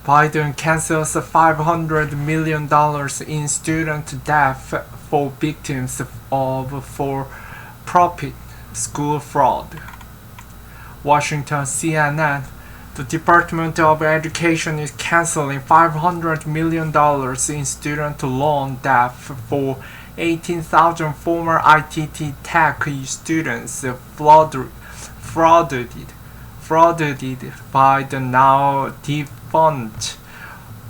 Biden cancels $500 million in student debt for victims of for-profit school fraud. Washington, CNN. The Department of Education is canceling $500 million in student loan debt for 18,000 former ITT Tech students frauded by the now defunct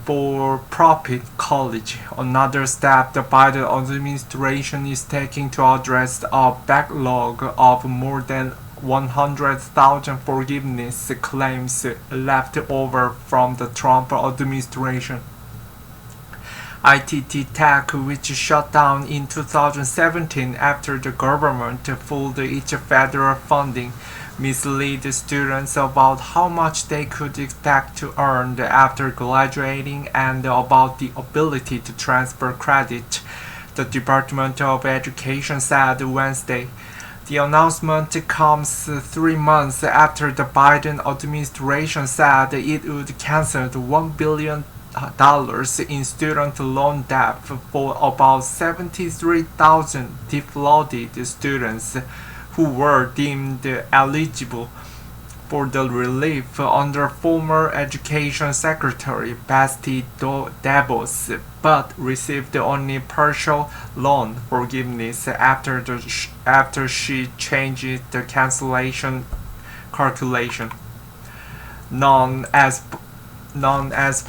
for-profit college, another step the Biden administration is taking to address a backlog of more than 100,000 forgiveness claims left over from the Trump administration. ITT Tech, which shut down in 2017 after the government pulled its federal funding, misled students about how much they could expect to earn after graduating and about the ability to transfer credit, the Department of Education said Wednesday. The announcement comes 3 months after the Biden administration said it would cancel $1 billion in student loan debt for about 73,000 defrauded students who were deemed eligible for the relief under former Education Secretary Betsy DeVos, but received only partial loan forgiveness after she changed the cancellation calculation, known as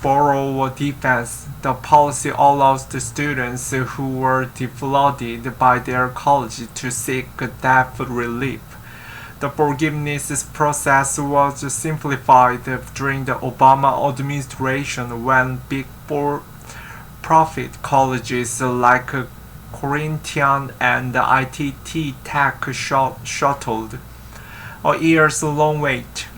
borrower defense. The policy allows the students who were defrauded by their college to seek debt relief. The forgiveness process was simplified during the Obama administration when big for-profit colleges like Corinthian and ITT Tech shuttled. A years-long wait.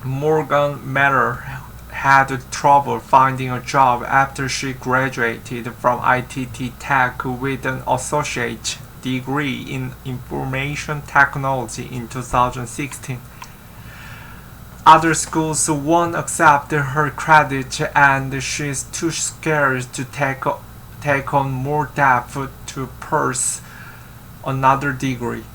Morgan Matter had trouble finding a job after she graduated from ITT Tech with an associate degree in information technology in 2016. Other schools won't accept her credit and she's too scared to take on more debt to pursue another degree.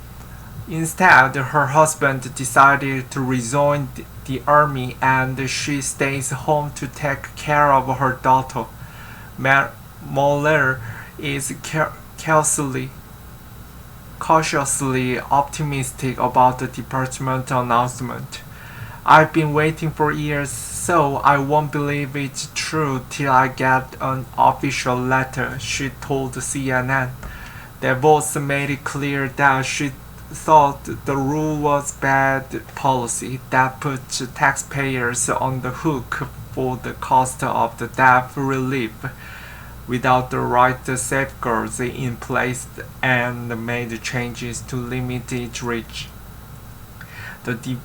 Instead, her husband decided to rejoin the army and she stays home to take care of her daughter. Mueller is cautiously optimistic about the department announcement. I've been waiting for years, so I won't believe it's true till I get an official letter, she told CNN. DeVos made it clear that she thought the rule was bad policy that put taxpayers on the hook for the cost of the debt relief without the right safeguards in place and made changes to limit its reach. The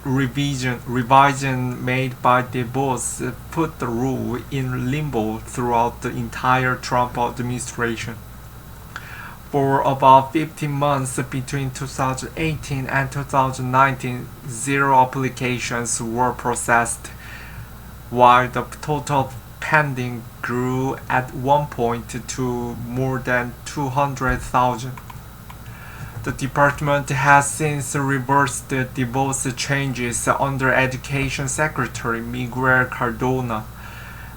revision made by DeVos put the rule in limbo throughout the entire Trump administration. For about 15 months between 2018 and 2019, 0 applications were processed, while the total pending grew at one point to more than 200,000. The department has since reversed the DeVos changes under Education Secretary Miguel Cardona.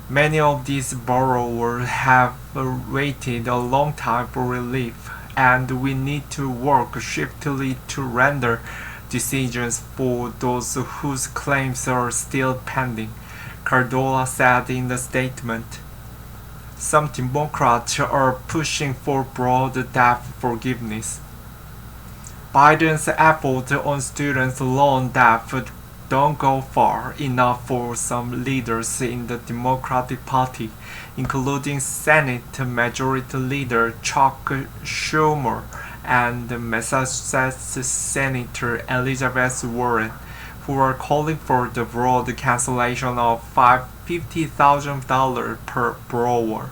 Many of these borrowers have waited a long time for relief, and we need to work swiftly to render decisions for those whose claims are still pending, Cardona said in the statement. Some Democrats are pushing for broad debt forgiveness. Biden's efforts on student loan debt don't go far enough for some leaders in the Democratic Party, including Senate Majority Leader Chuck Schumer and Massachusetts Senator Elizabeth Warren, who are calling for the broad cancellation of $50,000 per borrower.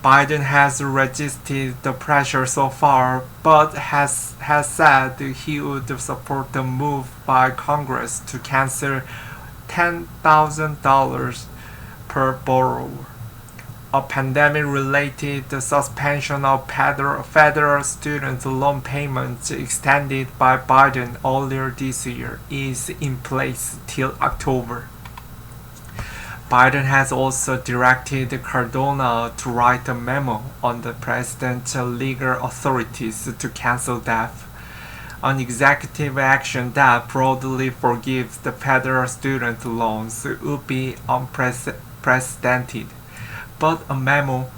Biden has resisted the pressure so far, but has said he would support the move by Congress to cancel $10,000 per borrower. A pandemic-related suspension of federal student loan payments extended by Biden earlier this year is in place till October. Biden has also directed Cardona to write a memo on the president's legal authorities to cancel debt, an executive action that broadly forgives the federal student loans would be unprecedented. But a memo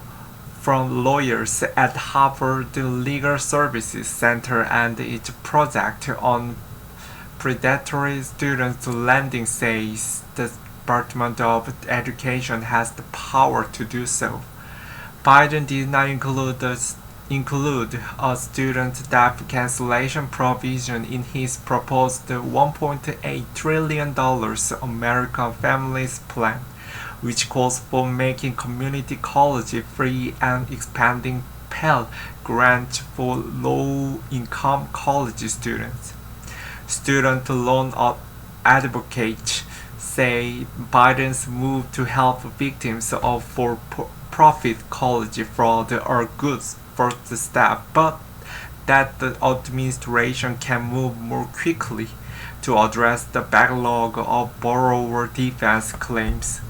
from lawyers at Harvard Legal Services Center and its project on predatory student lending says the Department of Education has the power to do so. Biden did not include a student debt cancellation provision in his proposed $1.8 trillion American Families Plan, which calls for making community college free and expanding Pell Grants for low-income college students. Student loan advocates say Biden's move to help victims of for-profit college fraud are good first step, but that the administration can move more quickly to address the backlog of borrower defense claims.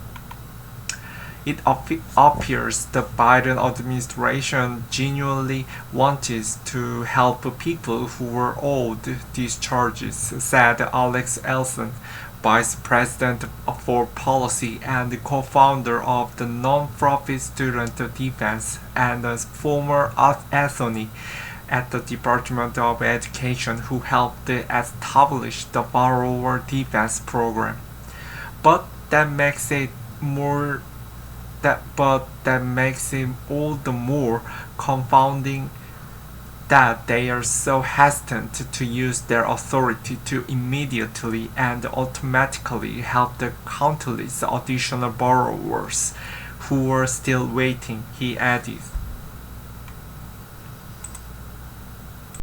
It appears the Biden administration genuinely wanted to help people who were owed these charges, said Alex Elson, Vice President for Policy and co-founder of the non-profit Student Defense and a former attorney at the Department of Education who helped establish the Borrower Defense Program. But that makes it all the more confounding that they are so hesitant to use their authority to immediately and automatically help the countless additional borrowers who are still waiting, he added.